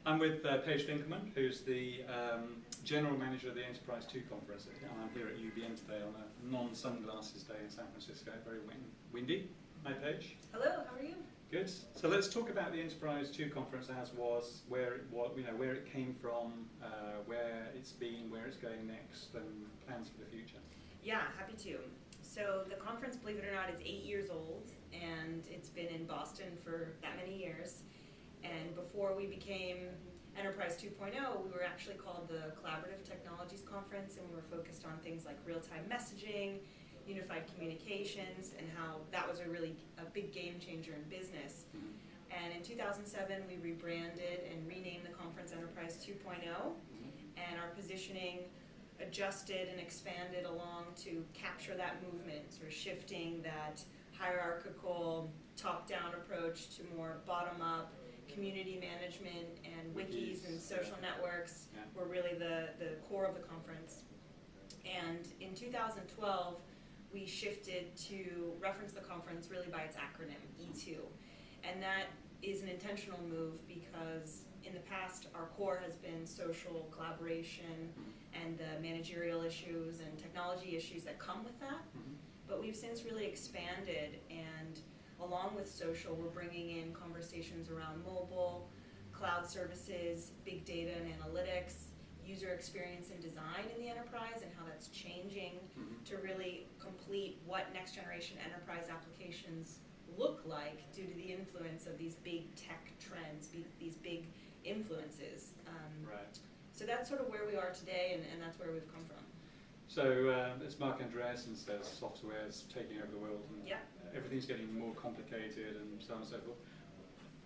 I'm with Paige Finkelman, who's the General Manager of the Enterprise 2 Conference. I'm here at UBM today on a non-sunglasses day in San Francisco, very windy. Hi Paige. Hello, how are you? Good. So let's talk about the Enterprise 2 Conference as was, where it was, where it came from, where it's been, where it's going next, and plans for the future. Yeah, happy to. So the conference, believe it or not, is 8 years old, and it's been in Boston for that many years. And before we became Enterprise 2.0, we were actually called the Collaborative Technologies Conference, and we were focused on things like real-time messaging, unified communications, and how that was a big game changer in business. And in 2007, we rebranded and renamed the conference Enterprise 2.0, and our positioning adjusted and expanded along to capture that movement, sort of shifting that hierarchical top-down approach to more bottom-up community management, and wikis and social networks were really the core of the conference. And in 2012, we shifted to reference the conference really by its acronym, E2. And that is an intentional move because in the past, our core has been social collaboration and the managerial issues and technology issues that come with that. But we've since really expanded, and along with social, we're bringing in conversations around mobile, cloud services, big data and analytics, user experience and design in the enterprise, and how that's changing to really complete what next generation enterprise applications look like due to the influence of these big tech trends, these big influences. So that's sort of where we are today, and that's where we've come from. So as Mark Andreessen says, software's taking over the world, and everything's getting more complicated and so on and so forth.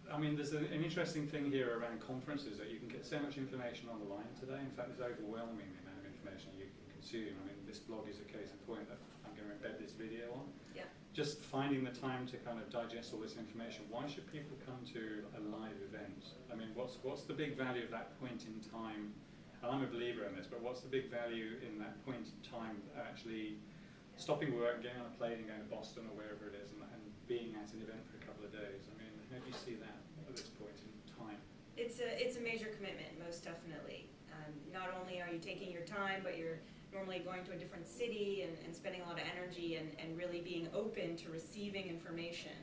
I mean, there's an interesting thing here around conferences that you can get so much information on the line today. In fact, it's overwhelming the amount of information you can consume. I mean, this blog is a case in point that I'm going to embed this video on. Just finding the time to kind of digest all this information. Why should people come to a live event? I mean, what's the big value of that point in time? And I'm a believer in this, but what's the big value in that point in time actually stopping work, getting on a plane and going to Boston or wherever it is, and being at an event for a couple of days? I mean, how do you see that at this point in time? It's a major commitment, most definitely. Not only are you taking your time, but you're normally going to a different city and spending a lot of energy and really being open to receiving information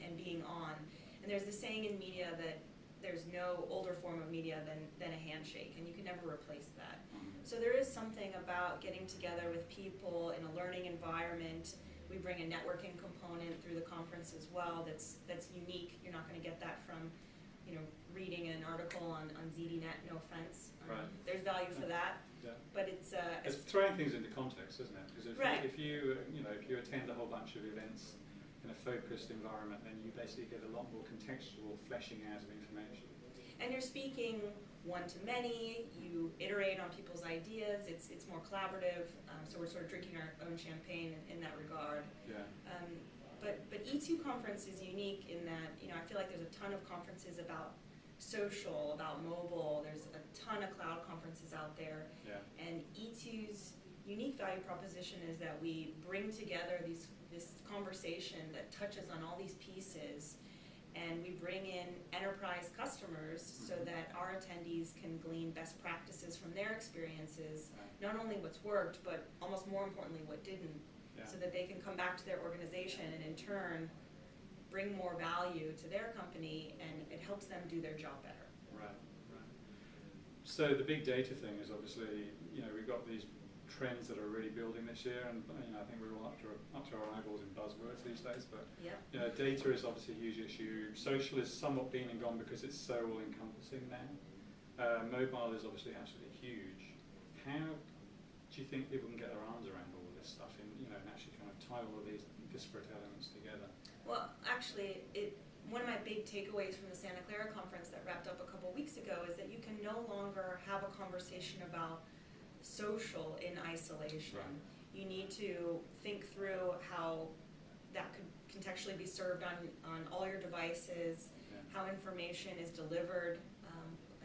and being on. And there's the saying in media that there's no older form of media than a handshake, and you can never replace that. So there is something about getting together with people in a learning environment. We bring a networking component through the conference as well that's unique. You're not going to get that from reading an article on ZDNet, no offense. There's value for that. But it's throwing things into context, isn't it? Because if you attend a whole bunch of events in a focused environment, then you basically get a lot more contextual fleshing out of information. And you're speaking one-to-many, you iterate on people's ideas, it's more collaborative, so we're sort of drinking our own champagne in that regard. But E2 conference is unique in that, I feel like there's a ton of conferences about social, about mobile, there's a ton of cloud conferences out there, and E2's unique value proposition is that we bring together this conversation that touches on all these pieces, and we bring in enterprise customers so that our attendees can glean best practices from their experiences, not only what's worked, but almost more importantly, what didn't, so that they can come back to their organization and in turn bring more value to their company, and it helps them do their job better. Right. So the big data thing is obviously, we've got these trends that are really building this year, and I think we're all up to our eyeballs in buzzwords these days. But data is obviously a huge issue. Social is somewhat been and gone because it's so all-encompassing now. Mobile is obviously absolutely huge. How do you think people can get their arms around all of this stuff and actually kind of tie all of these disparate elements together? Well, actually, one of my big takeaways from the Santa Clara conference that wrapped up a couple weeks ago is that you can no longer have a conversation about social in isolation. You need to think through how that could contextually be served on all your devices, how information is delivered,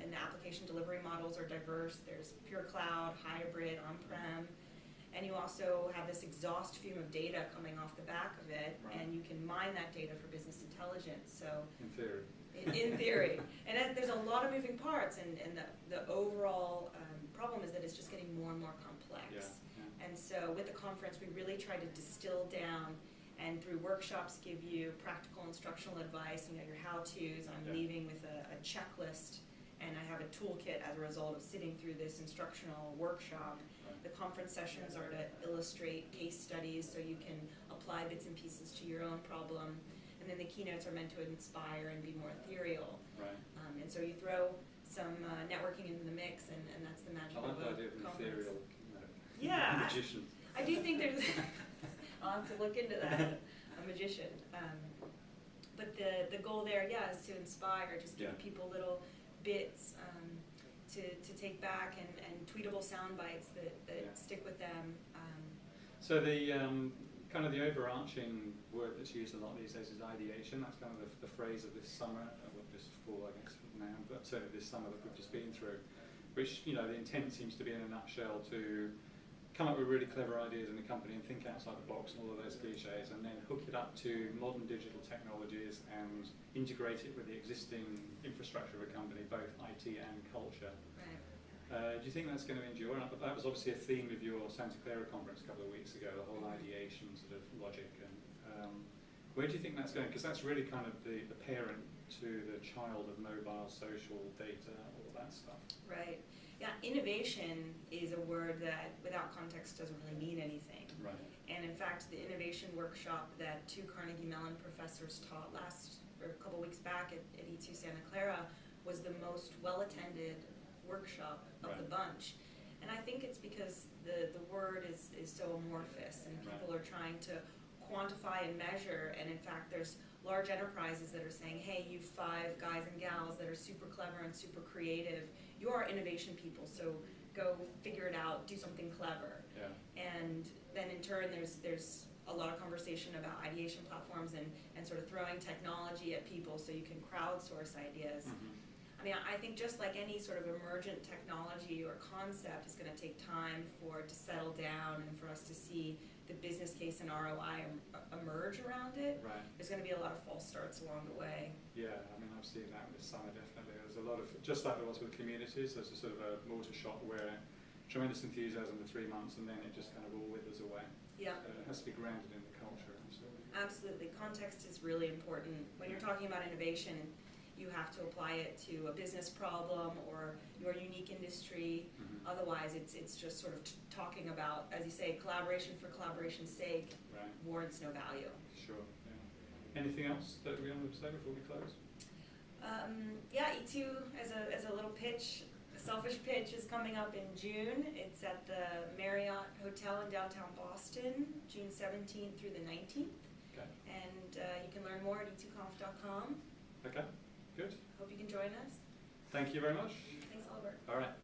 and the application delivery models are diverse. There's pure cloud, hybrid, on-prem, and you also have this exhaust fume of data coming off the back of it, and you can mine that data for business intelligence. So in theory. in theory. And there's a lot of moving parts, and the overall problem is that it's just getting more and more complex. Yeah. And so with the conference, we really try to distill down, and through workshops give you practical instructional advice, your how-tos. I'm leaving with a checklist, and I have a toolkit as a result of sitting through this instructional workshop. Right. The conference sessions are to illustrate case studies so you can apply bits and pieces to your own problem. And then the keynotes are meant to inspire and be more ethereal. Right. And so you throw some networking into the mix, and that's the magic of a conference. I like the idea of an ethereal keynote. Yeah. Magician. I do think there's... I'll have to look into that, a magician. But the goal there, is to inspire, just give people little bits to take back, and tweetable sound bites that stick with them. So the kind of the overarching word that's used a lot these days is ideation. That's kind of the phrase of this summer, well, this fall, I guess, now, but certainly this summer that we've just been through, which, the intent seems to be in a nutshell to come up with really clever ideas in the company and think outside the box and all of those cliches, and then hook it up to modern digital technologies and integrate it with the existing infrastructure of a company, both IT and culture. Right. Do you think that's going to endure? And that was obviously a theme of your Santa Clara conference a couple of weeks ago, the whole ideation sort of logic. And where do you think that's going? Because that's really kind of the parent to the child of mobile, social, data, all that stuff. Right. Yeah, innovation is a word that without context doesn't really mean anything. Right. And in fact, the innovation workshop that 2 Carnegie Mellon professors taught a couple weeks back at E2 Santa Clara was the most well-attended workshop of the bunch. And I think it's because the word is so amorphous, and people are trying to quantify and measure, and in fact there's large enterprises that are saying, hey, you 5 guys and gals that are super clever and super creative, you are innovation people, so go figure it out, do something clever. Yeah. And then in turn there's a lot of conversation about ideation platforms and sort of throwing technology at people so you can crowdsource ideas. Mm-hmm. I mean, I think just like any sort of emergent technology or concept, it's going to take time for it to settle down and for us to see the business case and ROI emerge around it. Right. There's going to be a lot of false starts along the way. Yeah, I mean, I've seen that this summer, definitely. There's a lot of, just like there was with communities, there's a sort of a mortar shot where tremendous enthusiasm for 3 months, and then it just kind of all withers away. Yeah. So it has to be grounded in the culture. Absolutely. Context is really important. When you're talking about innovation, you have to apply it to a business problem or your unique industry. Mm-hmm. Otherwise, it's just sort of talking about, as you say, collaboration for collaboration's sake warrants no value. Sure. Yeah. Anything else that we want to say before we close? E2 as a little pitch, a selfish pitch, is coming up in June. It's at the Marriott Hotel in downtown Boston, June 17th through the 19th. Okay. And you can learn more at e2conf.com. Okay. Good. Hope you can join us. Thank you very much. Thanks, Albert. All right.